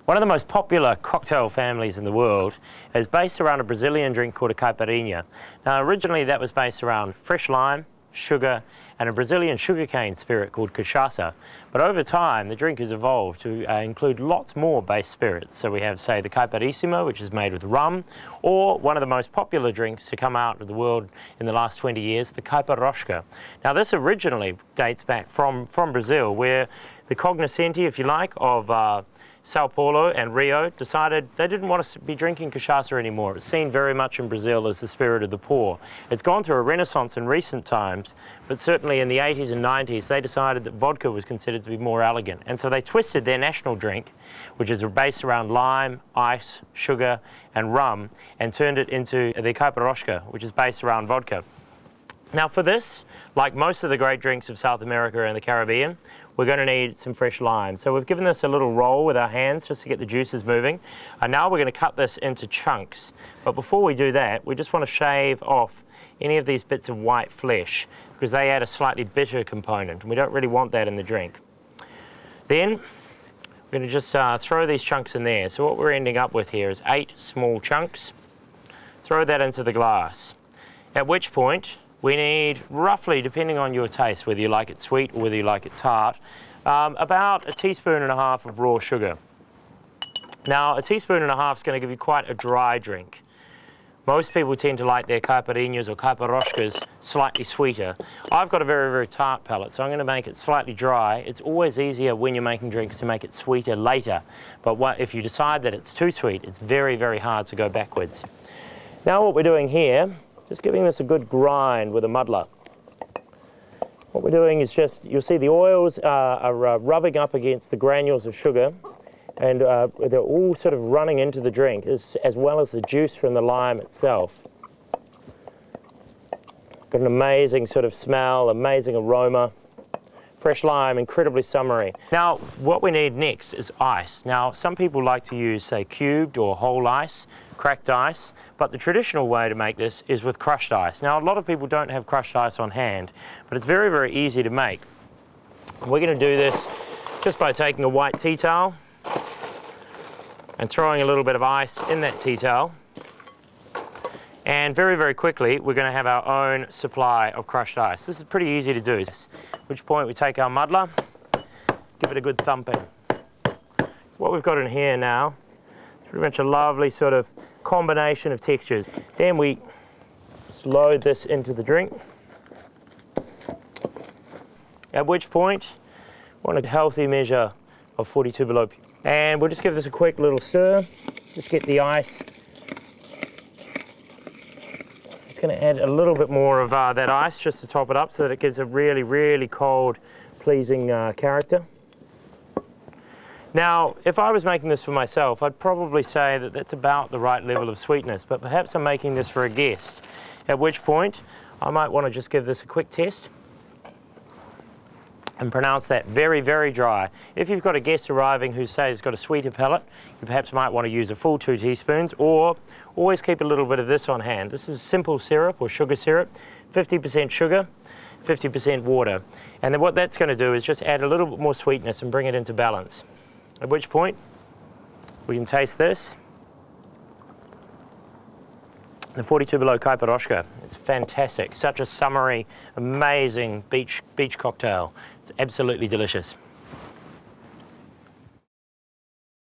One of the most popular cocktail families in the world is based around a Brazilian drink called a caipirinha. Now originally that was based around fresh lime, sugar and a Brazilian sugarcane spirit called cachaça. But over time the drink has evolved to include lots more base spirits. So we have, say, the caipiríssima, which is made with rum, or one of the most popular drinks to come out of the world in the last 20 years, the Caipiroska. Now this originally dates back from Brazil, where the cognoscenti, if you like, of Sao Paulo and Rio decided they didn't want to be drinking cachaça anymore. It's seen very much in Brazil as the spirit of the poor. It's gone through a renaissance in recent times, but certainly in the 80s and 90s they decided that vodka was considered to be more elegant. And so they twisted their national drink, which is based around lime, ice, sugar and rum, and turned it into the Caipiroska, which is based around vodka. Now for this, like most of the great drinks of South America and the Caribbean, we're going to need some fresh lime. So we've given this a little roll with our hands just to get the juices moving. And now we're going to cut this into chunks. But before we do that, we just want to shave off any of these bits of white flesh because they add a slightly bitter component. And we don't really want that in the drink. Then we're going to just throw these chunks in there. So what we're ending up with here is 8 small chunks. Throw that into the glass. At which point, we need roughly, depending on your taste, whether you like it sweet or whether you like it tart, about 1.5 teaspoons of raw sugar. Now, 1.5 teaspoons is going to give you quite a dry drink. Most people tend to like their caipirinhas or caipiroscas slightly sweeter. I've got a very, very tart palate, so I'm going to make it slightly dry. It's always easier when you're making drinks to make it sweeter later. But if you decide that it's too sweet, it's very, very hard to go backwards. Now what we're doing here, just giving this a good grind with a muddler. What we're doing is just, you'll see the oils are rubbing up against the granules of sugar, and they're all sort of running into the drink, as well as the juice from the lime itself. Got an amazing sort of smell, amazing aroma. Fresh lime, incredibly summery. Now, what we need next is ice. Now, some people like to use, say, cubed or whole ice, cracked ice, but the traditional way to make this is with crushed ice. Now, a lot of people don't have crushed ice on hand, but it's very, very easy to make. We're going to do this just by taking a white tea towel and throwing a little bit of ice in that tea towel. And very, very quickly, we're going to have our own supply of crushed ice. This is pretty easy to do. At which point we take our muddler, give it a good thumping. What we've got in here now is pretty much a lovely sort of combination of textures. Then we just load this into the drink. At which point, we want a healthy measure of 42 below. And we'll just give this a quick little stir. Just get the ice. Just going to add a little bit more of that ice just to top it up so that it gives a really, really cold, pleasing character. Now, if I was making this for myself, I'd probably say that that's about the right level of sweetness, but perhaps I'm making this for a guest, at which point I might want to just give this a quick test and pronounce that very, very dry. If you've got a guest arriving who says has got a sweeter palate, you perhaps might want to use a full 2 teaspoons, or always keep a little bit of this on hand. This is simple syrup or sugar syrup, 50% sugar, 50% water. And then what that's going to do is just add a little bit more sweetness and bring it into balance. At which point, we can taste this. The 42 below Caipiroska. It's fantastic. Such a summery, amazing beach cocktail. It's absolutely delicious.